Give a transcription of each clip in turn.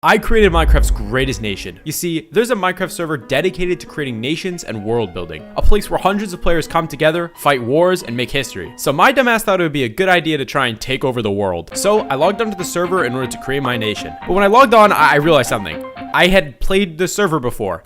I created Minecraft's greatest nation. You see, there's a Minecraft server dedicated to creating nations and world building, a place where hundreds of players come together, fight wars, and make history. So my dumbass thought it would be a good idea to try and take over the world. So I logged onto the server in order to create my nation. But when I logged on, I realized something. I had played the server before.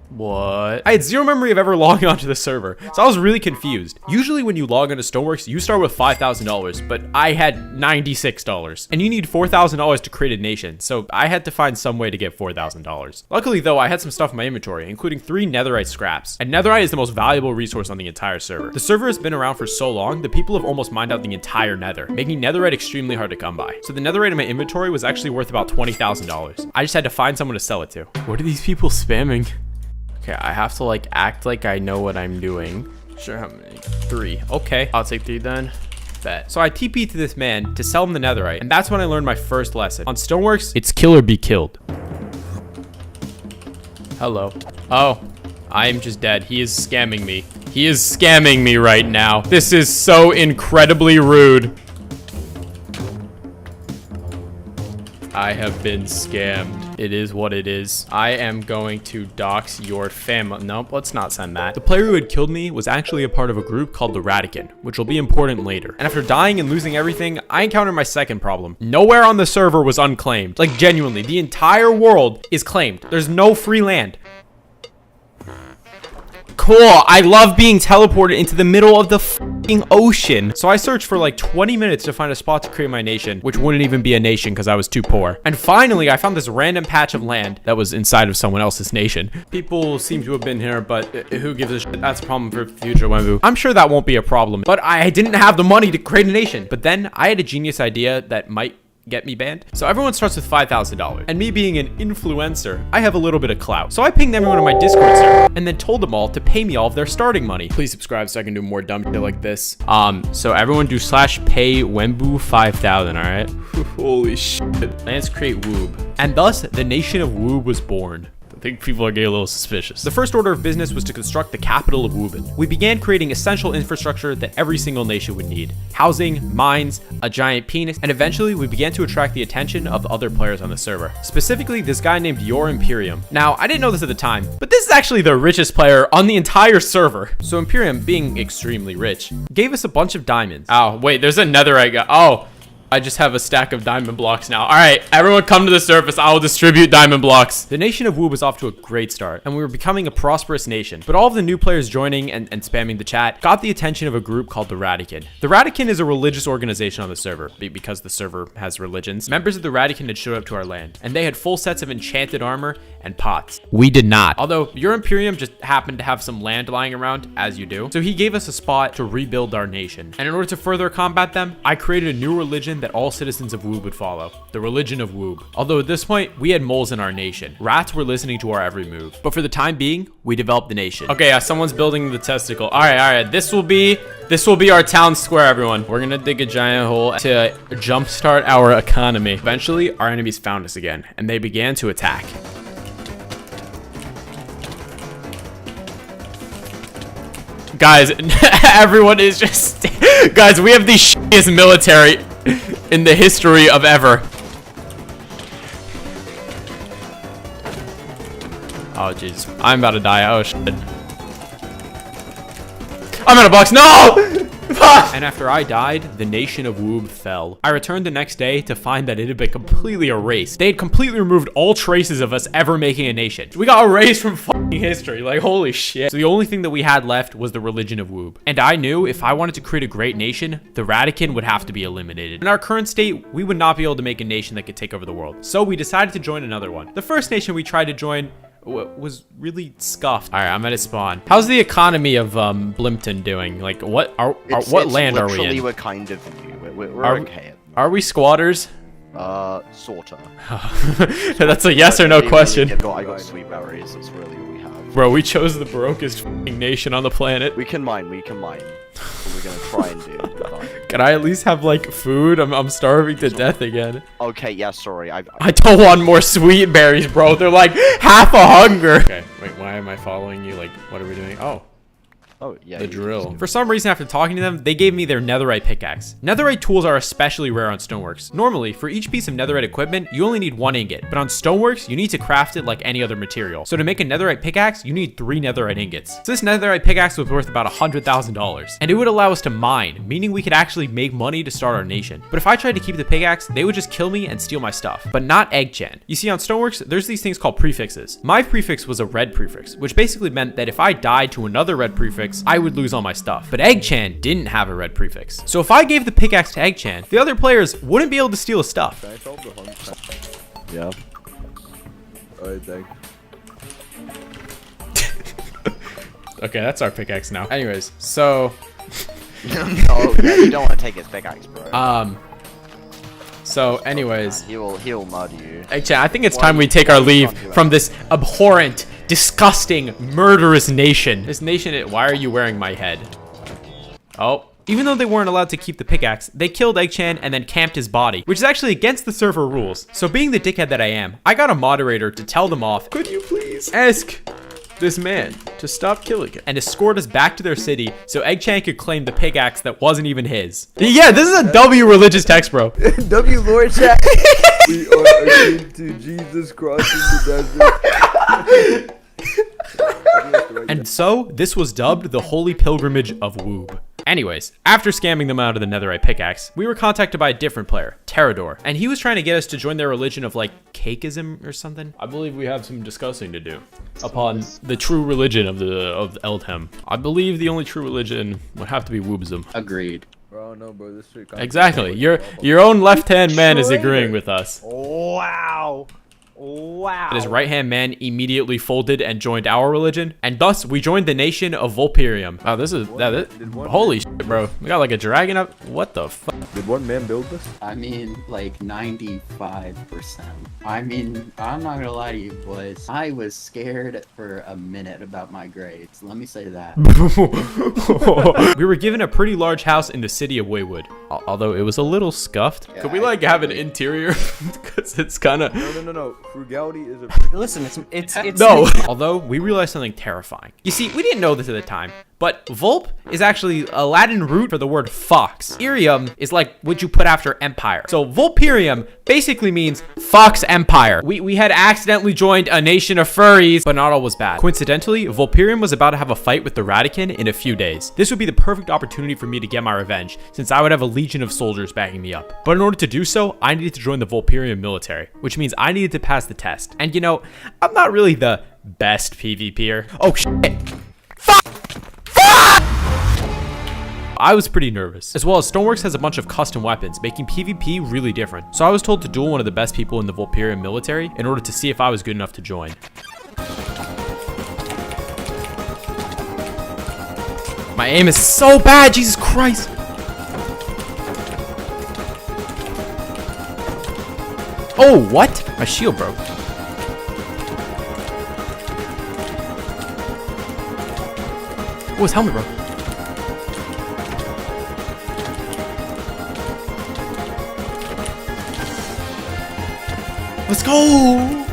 What? I had zero memory of ever logging onto the server, so I was really confused. Usually when you log into Stoneworks, you start with $5,000, but I had $96. And you need $4,000 to create a nation, so I had to find some way to get $4,000. Luckily though, I had some stuff in my inventory, including 3 netherite scraps. And netherite is the most valuable resource on the entire server. The server has been around for so long, the people have almost mined out the entire nether, making netherite extremely hard to come by. So the netherite in my inventory was actually worth about $20,000. I just had to find someone to sell it to. What are these people spamming? Okay, I have to like act like I know what I'm doing. Sure, how many? 3. Okay, I'll take 3 then. Bet. So I TP'd to this man to sell him the netherite, and that's when I learned my first lesson. On Stoneworks, it's kill or be killed. Hello. Oh, I am just dead. He is scamming me. He is scamming me right now. This is so incredibly rude. I have been scammed. It is what it is. I am going to dox your family. Nope, let's not send that. The player who had killed me was actually a part of a group called the Radican, which will be important later. And after dying and losing everything, I encountered my second problem. Nowhere on the server was unclaimed. Like genuinely, the entire world is claimed. There's no free land. Cool, I love being teleported into the middle of the fucking ocean. So I searched for like 20 minutes to find a spot to create my nation, which wouldn't even be a nation because I was too poor. And finally, I found this random patch of land that was inside of someone else's nation. People seem to have been here, but who gives a shit? That's a problem for future Wemmbu. I'm sure that won't be a problem, but I didn't have the money to create a nation. But then I had a genius idea that might get me banned. So everyone starts with $5,000. And me being an influencer, I have a little bit of clout. So I pinged everyone on my Discord server and then told them all to pay me all of their starting money. Please subscribe so I can do more dumb shit like this. So everyone do /pay Wemmbu 5,000, all right? Holy shit. Let's create Woob. And thus, the nation of Woob was born. I think people are getting a little suspicious. The first order of business was to construct the capital of Woobin. We began creating essential infrastructure that every single nation would need. Housing, mines, a giant penis, and eventually we began to attract the attention of other players on the server. Specifically, this guy named Your Imperium. Now, I didn't know this at the time, but this is actually the richest player on the entire server. So Imperium, being extremely rich, gave us a bunch of diamonds. Oh, wait, there's a netherite guy. Oh. I just have a stack of diamond blocks now. All right, everyone come to the surface. I will distribute diamond blocks. The nation of Woob was off to a great start, and we were becoming a prosperous nation. But all of the new players joining and spamming the chat got the attention of a group called the Radican. The Radican is a religious organization on the server, because the server has religions. Members of the Radican had showed up to our land, and they had full sets of enchanted armor and pots. We did not. Although your Imperium just happened to have some land lying around, as you do. So he gave us a spot to rebuild our nation. And in order to further combat them, I created a new religion that all citizens of Woob would follow, the religion of Woob. Although at this point, we had moles in our nation. Rats were listening to our every move. But for the time being, we developed the nation. Okay, someone's building the testicle. All right. This will be our town square, everyone. We're gonna dig a giant hole to jumpstart our economy. Eventually, our enemies found us again, and they began to attack. Guys, everyone is just... Guys, we have the shittiest military in the history of ever. Oh, jeez. I'm about to die. Oh, shit. I'm out of box. No! And after I died, the nation of Woob fell. I returned the next day to find that it had been completely erased. They had completely removed all traces of us ever making a nation. We got erased from fucking history. Like, holy shit. So the only thing that we had left was the religion of Woob. And I knew if I wanted to create a great nation, the Radican would have to be eliminated. In our current state, we would not be able to make a nation that could take over the world. So we decided to join another one. The first nation we tried to join was really scuffed. All right, I'm at a spawn. How's the economy of Blimpton doing? Like, what land are we in? Literally, we're kind of new. We're okay. Are we squatters? Sorta. That's a yes or no question. I got sweet berries. That's really what we have. Bro, we chose the brokest nation on the planet. We can mine. What we're gonna try and do. Can I at least have like food? I'm starving to death again. Okay, yeah, sorry. I don't want more sweet berries, bro. They're like half a hunger. Okay, wait, why am I following you? Like, what are we doing? Oh. Oh, yeah. The you drill. just- For some reason, after talking to them, they gave me their netherite pickaxe. Netherite tools are especially rare on Stoneworks. Normally, for each piece of netherite equipment, you only need 1 ingot, but on Stoneworks, you need to craft it like any other material. So to make a netherite pickaxe, you need 3 netherite ingots. So this netherite pickaxe was worth about $100,000, and it would allow us to mine, meaning we could actually make money to start our nation. But if I tried to keep the pickaxe, they would just kill me and steal my stuff. But not Eggchan. You see, on Stoneworks, there's these things called prefixes. My prefix was a red prefix, which basically meant that if I died to another red prefix, I would lose all my stuff. But Eggchan didn't have a red prefix. So if I gave the pickaxe to Eggchan, the other players wouldn't be able to steal his stuff. Can I solve the hunt? Yeah. Alright, thanks. Okay, that's our pickaxe now. Anyways, so No, yeah, you don't want to take his pickaxe, bro. So anyways, He'll mud you. Eggchan, I think it's time we take our leave from this abhorrent, disgusting, murderous nation. This nation, why are you wearing my head? Oh. Even though they weren't allowed to keep the pickaxe, they killed Eggchan and then camped his body, which is actually against the server rules. So being the dickhead that I am, I got a moderator to tell them off. Could you please ask this man to stop killing it and escort us back to their city so Eggchan could claim the pickaxe that wasn't even his? Yeah, this is a W religious text, bro. W Lord chat. We are akin to Jesus crossing the desert. And so, this was dubbed the Holy Pilgrimage of Woob. Anyways, after scamming them out of the netherite pickaxe, we were contacted by a different player, Terrador, and he was trying to get us to join their religion of like cakeism or something. I believe we have some discussing to do upon the true religion of Eldhem. I believe the only true religion would have to be Woobism. Agreed. Bro, no, bro, this shit. Exactly. Your own left-hand man is agreeing with us. Wow. Wow. And his right-hand man immediately folded and joined our religion, and thus we joined the nation of Volpirium. Oh, this is holy shit, bro. We got like a dragon up. What the fuck? Did one man build this? I mean, like 95%. I mean, I'm not gonna lie to you, boys. I was scared for a minute about my grades. Let me say that. We were given a pretty large house in the city of Waywood, although it was a little scuffed. Yeah, Could we like have an interior? Because it's kind of No. Frugality is a. Listen, it's no. Although we realized something terrifying. You see, we didn't know this at the time, but Volp is actually a Latin root for the word fox. Irium is like what you put after empire. So Volpirium basically means fox empire. We had accidentally joined a nation of furries, but not all was bad. Coincidentally, Volpirium was about to have a fight with the Radican in a few days. This would be the perfect opportunity for me to get my revenge, since I would have a legion of soldiers backing me up. But in order to do so, I needed to join the Volpirium military, which means I needed to pass the test. And you know, I'm not really the best PvPer. Oh shit. I was pretty nervous. As well as Stoneworks has a bunch of custom weapons, making PvP really different. So I was told to duel one of the best people in the Volpirium military in order to see if I was good enough to join. My aim is so bad, Jesus Christ. Oh, what? My shield broke. Oh, his helmet broke. Let's go!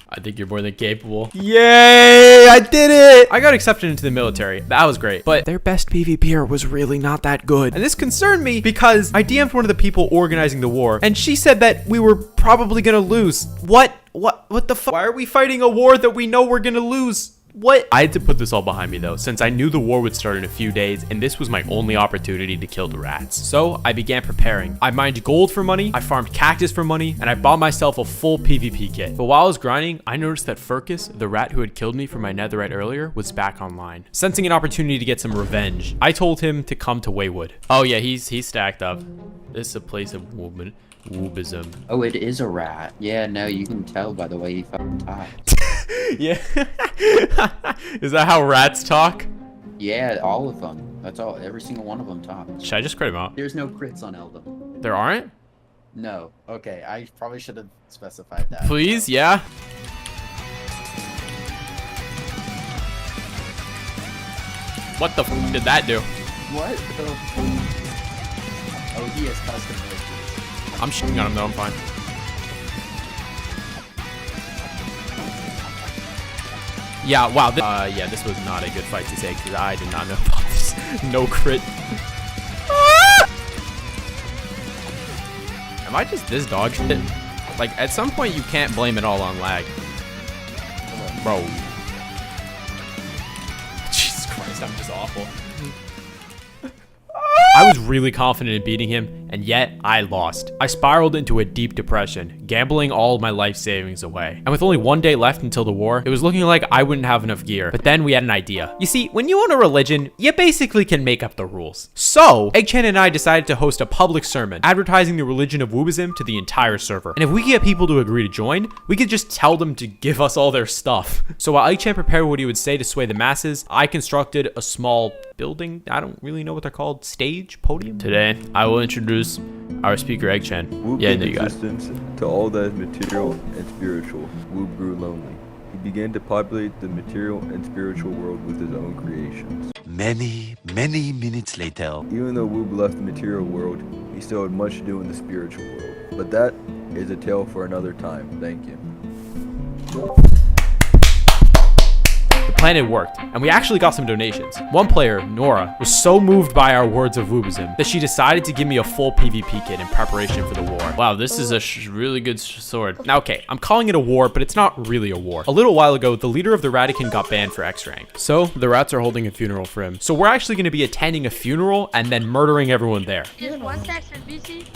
I think you're more than capable. Yay! I did it! I got accepted into the military. That was great. But their best PvPer was really not that good. And this concerned me because I DM'd one of the people organizing the war, and she said that we were probably gonna lose. What the fuck? Why are we fighting a war that we know we're gonna lose? What? I had to put this all behind me though, since I knew the war would start in a few days and this was my only opportunity to kill the rats. So I began preparing. I mined gold for money, I farmed cactus for money, and I bought myself a full PvP kit. But while I was grinding, I noticed that Furcus, the rat who had killed me for my netherite earlier, was back online. Sensing an opportunity to get some revenge, I told him to come to Waywood. Oh yeah, he's stacked up. This is a place of woobism. Oh, it is a rat. Yeah, no, you can tell by the way he fucking talks. Yeah. Is that how rats talk? Yeah, all of them. That's all. Every single one of them talks. Should I just crit him out? There's no crits on Eldom. There aren't? No. Okay, I probably should have specified that. Please, yeah. What the f did that do? What? Oh, he has custom abilities. I'm shooting on him though, I'm fine. Yeah, wow. Yeah, this was not a good fight to take because I did not know about this. No crit. Am I just this dog shit? Like, at some point, you can't blame it all on lag. Bro. Jesus Christ, I'm just awful. I was really confident in beating him, and yet I lost. I spiraled into a deep depression, gambling all my life savings away. And with only 1 day left until the war, it was looking like I wouldn't have enough gear. But then we had an idea. You see, when you own a religion, you basically can make up the rules. So, Eggchan and I decided to host a public sermon, advertising the religion of Woobism to the entire server. And if we could get people to agree to join, we could just tell them to give us all their stuff. So while Eggchan prepared what he would say to sway the masses, I constructed a small building, I don't really know what they're called, stage, podium? Today, I will introduce our speaker, Eggchan. Woob Yeah, gave there you go. existence to all that is material and spiritual. Woob grew lonely. He began to populate the material and spiritual world with his own creations. Many minutes later. Even though Woob left the material world, he still had much to do in the spiritual world. But that is a tale for another time. Thank you. The plan had worked, and we actually got some donations. One player, Nora, was so moved by our words of Woobism that she decided to give me a full PvP kit in preparation for the war. Wow, this is a really good sword. Now, okay, I'm calling it a war, but it's not really a war. A little while ago, the leader of the Radican got banned for X rank. So, the rats are holding a funeral for him. So we're actually going to be attending a funeral and then murdering everyone there. Just one text for BC.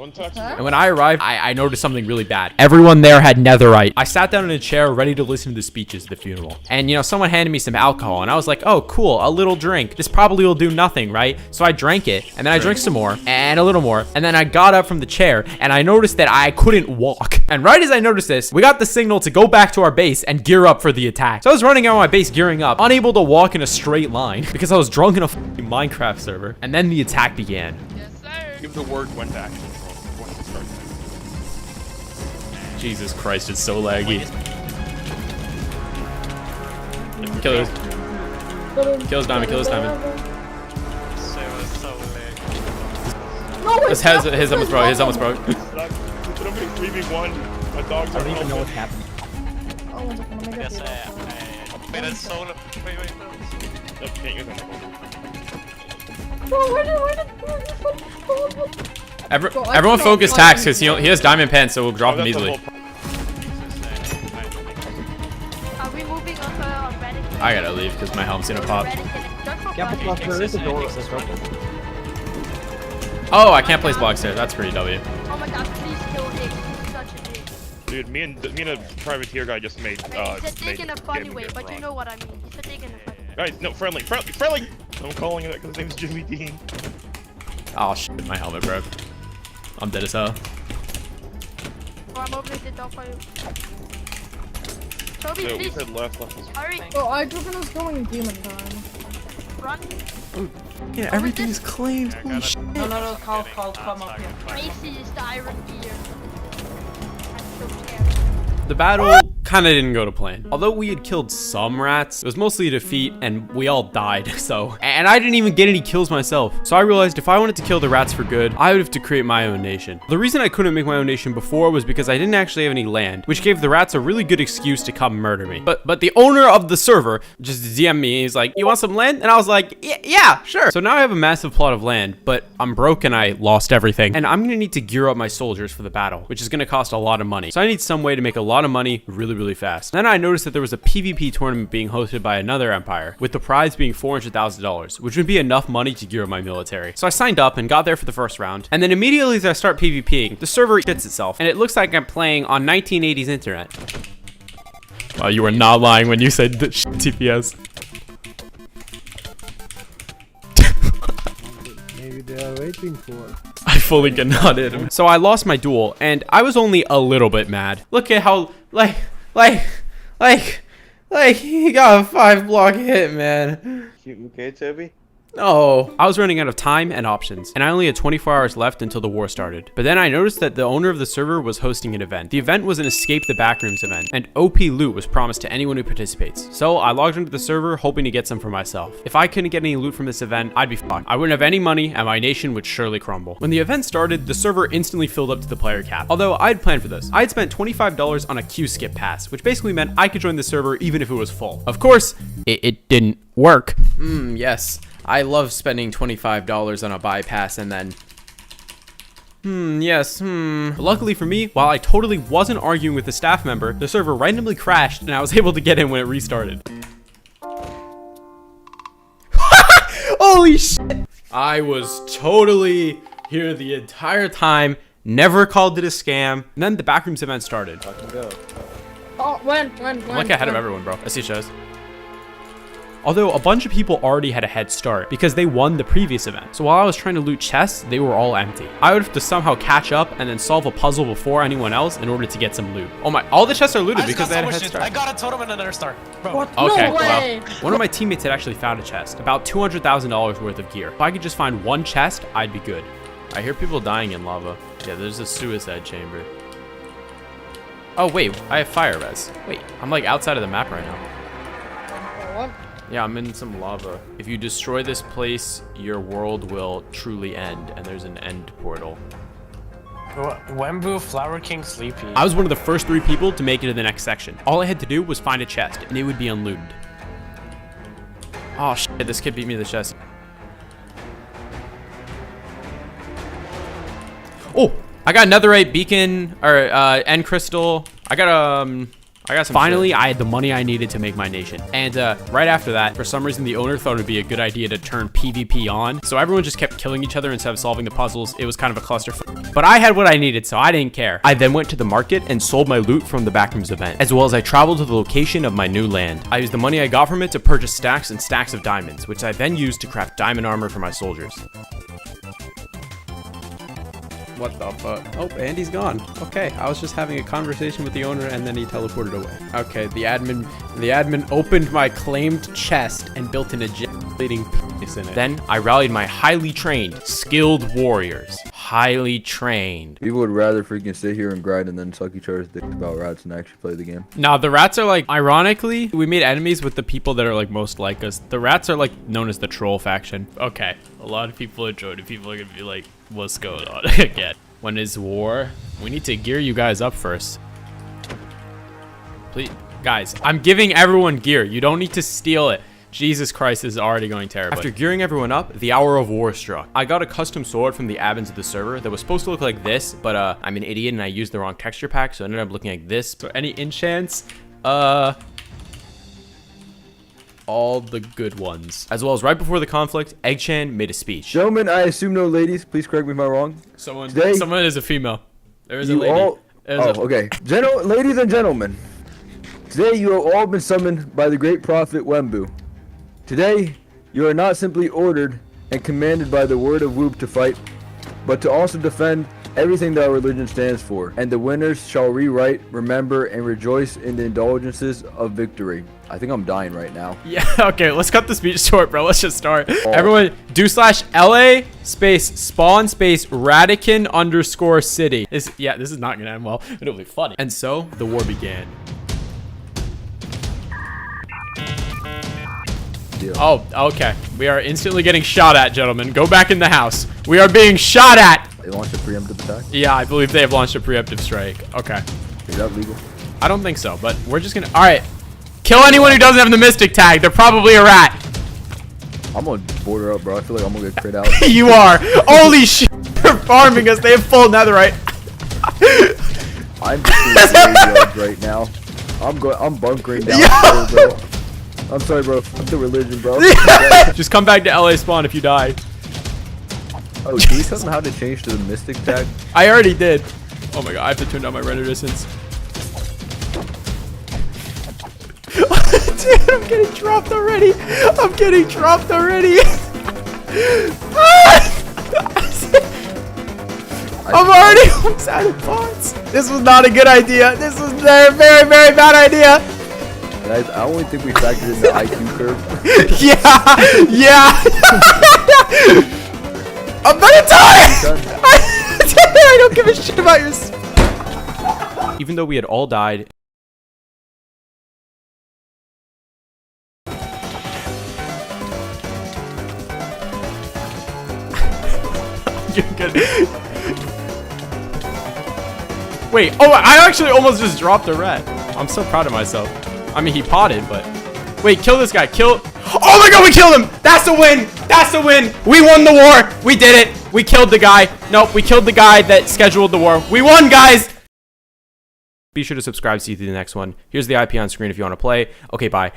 And when I arrived, I noticed something really bad. Everyone there had netherite. I sat down in a chair ready to listen to the speeches at the funeral. And, you know, someone handed me some alcohol, and I was like, oh, cool, a little drink. This probably will do nothing, right? So I drank it, and then I drank some more, and a little more, and then I got up from the chair, and I noticed that I couldn't walk. And right as I noticed this, we got the signal to go back to our base and gear up for the attack. So I was running out of my base gearing up, unable to walk in a straight line, because I was drunk in a f***ing Minecraft server. And then the attack began. Yes, sir. Give the word when to action. Jesus Christ, it's so laggy. Kill his diamond, kill his diamond. His almost broke, his almost broke. Nobody's 3v1. My dogs are. I don't even know what's happening. Everyone focus tax because he has diamond pants, so we'll drop him easily. Are we moving on to Reddit? I gotta leave because my helm's gonna pop. Oh, I can't place blocks there. That's pretty W. Oh my god, please kill Dick. He's such a dick. Dude, me and a privateer guy just made. He's a dick in a funny way, but you know what I mean. He's a dick in a funny way. Guys, no, friendly! I'm calling it because his name's Jimmy Dean. Oh shit, my helmet broke. I'm dead as hell. Oh, I'm opening the door for you. Toby, So we please, said left. hurry, Oh, I took us going demon time. run. Yeah, everything is claimed. Holy shit. No, Carl, come up here. Tracy is the iron gear. I'm so scared. The battle kind of didn't go to plan. Although we had killed some rats, it was mostly a defeat and we all died, so. And I didn't even get any kills myself. So I realized if I wanted to kill the rats for good, I would have to create my own nation. The reason I couldn't make my own nation before was because I didn't actually have any land, which gave the rats a really good excuse to come murder me. But the owner of the server just DM'd me. He's like, you want some land? And I was like, yeah, sure. So now I have a massive plot of land, but I'm broke and I lost everything. And I'm gonna need to gear up my soldiers for the battle, which is gonna cost a lot of money. So I need some way to make a lot of money really fast. Then I noticed that there was a PvP tournament being hosted by another empire, with the prize being $400,000, which would be enough money to gear up my military. So I signed up and got there for the first round. And then immediately as I start PvPing, the server shits itself, and it looks like I'm playing on 1980s internet. Wow, you were not lying when you said TPS. Maybe they are waiting for. I fully cannot hit him. So I lost my duel, and I was only a little bit mad. Look at how, like, he got a 5-block hit, man. You okay, Toby? Oh, I was running out of time and options, and I only had 24 hours left until the war started. But then I noticed that the owner of the server was hosting an event. The event was an Escape the Backrooms event, and OP loot was promised to anyone who participates. So I logged into the server hoping to get some for myself. If I couldn't get any loot from this event, I'd be fucked. I wouldn't have any money, and my nation would surely crumble. When the event started, the server instantly filled up to the player cap. Although I'd planned for this. I'd spent $25 on a queue skip pass, which basically meant I could join the server even if it was full. Of course, it didn't work. Yes. I love spending $25 on a bypass and then... But luckily for me, while I totally wasn't arguing with the staff member, the server randomly crashed and I was able to get in when it restarted. Holy shit! I was totally here the entire time, never called it a scam. And then the Backrooms event started. Oh, when? I'm like ahead of everyone, bro. I see shows. Although a bunch of people already had a head start because they won the previous event. So while I was trying to loot chests, they were all empty. I would have to somehow catch up and then solve a puzzle before anyone else in order to get some loot. Oh my, all the chests are looted because they had a head start. I got a totem and another star. Bro. What? Okay, No way. well, one of my teammates had actually found a chest, about $200,000 worth of gear. If I could just find one chest, I'd be good. I hear people dying in lava. Yeah, there's a suicide chamber. Oh wait, I have fire res. Wait, I'm like outside of the map right now. What? Yeah, I'm in some lava. If you destroy this place, your world will truly end, and there's an end portal. Wemmbu, Flower King, Sleepy. I was one of the first 3 people to make it to the next section. All I had to do was find a chest, and it would be unlooted. Oh shit, this kid beat me to the chest. Oh, I got netherite beacon, or end crystal. I got some Finally, I had the money I needed to make my nation. And right after that, for some reason, the owner thought it would be a good idea to turn PvP on. So everyone just kept killing each other instead of solving the puzzles. It was kind of a clusterfuck. But I had what I needed, so I didn't care. I then went to the market and sold my loot from the Backrooms event, as well as I traveled to the location of my new land. I used the money I got from it to purchase stacks and stacks of diamonds, which I then used to craft diamond armor for my soldiers. What the fuck? Oh, Andy's gone. Okay, I was just having a conversation with the owner and then he teleported away. Okay, the admin opened my claimed chest and built an ejaculating penis in it. Then I rallied my highly trained, skilled warriors. Highly trained. People would rather freaking sit here and grind and then suck each other's dicks about rats and actually play the game. Now, the rats are like, ironically, we made enemies with the people that are like most like us. The rats are like known as the troll faction. Okay, a lot of people enjoyed it. People are gonna be like, what's going on again? When is war? We need to gear you guys up first. Please, guys, I'm giving everyone gear. You don't need to steal it. Jesus Christ, this is already going terrible. After gearing everyone up, the hour of war struck. I got a custom sword from the admins of the server that was supposed to look like this, but I'm an idiot and I used the wrong texture pack, so it ended up looking like this. So any enchants? All the good ones. As well as right before the conflict, Eggchan made a speech. Gentlemen, I assume no ladies. Please correct me if I'm wrong. Someone Today, is a female. There is a lady. Okay. Ladies and gentlemen, today you have all been summoned by the great prophet Wemmbu. Today, you are not simply ordered and commanded by the word of Whoop to fight, but to also defend everything that our religion stands for. And the winners shall rewrite, remember, and rejoice in the indulgences of victory. I think I'm dying right now. Yeah, okay, let's cut the speech short, bro. Let's just start. Everyone, /LA space spawn space Radican _ city. This is not gonna end well. It'll be funny. And so the war began. Deal. Oh, okay. We are instantly getting shot at, gentlemen. Go back in the house. We are being shot at. They launched a preemptive attack? Yeah, I believe they have launched a preemptive strike. Okay. Is that legal? I don't think so, but we're just gonna... All right. Kill anyone who doesn't have the mystic tag. They're probably a rat. I'm gonna border up, bro. I feel like I'm gonna get crit out. You are. Holy shit. They're farming us. They have full netherite. I'm just doing right now. I'm bunkering down, bro. I'm sorry, bro. I'm the religion, bro. Just come back to LA spawn if you die. Oh, can we tell them how to change to the mystic tag? I already did. Oh my god, I have to turn down my render distance. Dude, I'm getting dropped already. I'm getting dropped already. I'm already almost out of pots. This was not a good idea. This was a very, very, very bad idea. And I only think we factored in the IQ curve. Yeah. I'm gonna die. I don't give a shit about your. Even though we had all died. You're good. Wait, oh, I actually almost just dropped a rat. I'm so proud of myself. I mean, he potted, but... Wait, kill this guy, kill... Oh my god, we killed him! That's the win! That's the win! We won the war! We did it! We killed the guy. Nope, we killed the guy that scheduled the war. We won, guys! Be sure to subscribe, see you through the next one. Here's the IP on screen if you want to play. Okay, bye.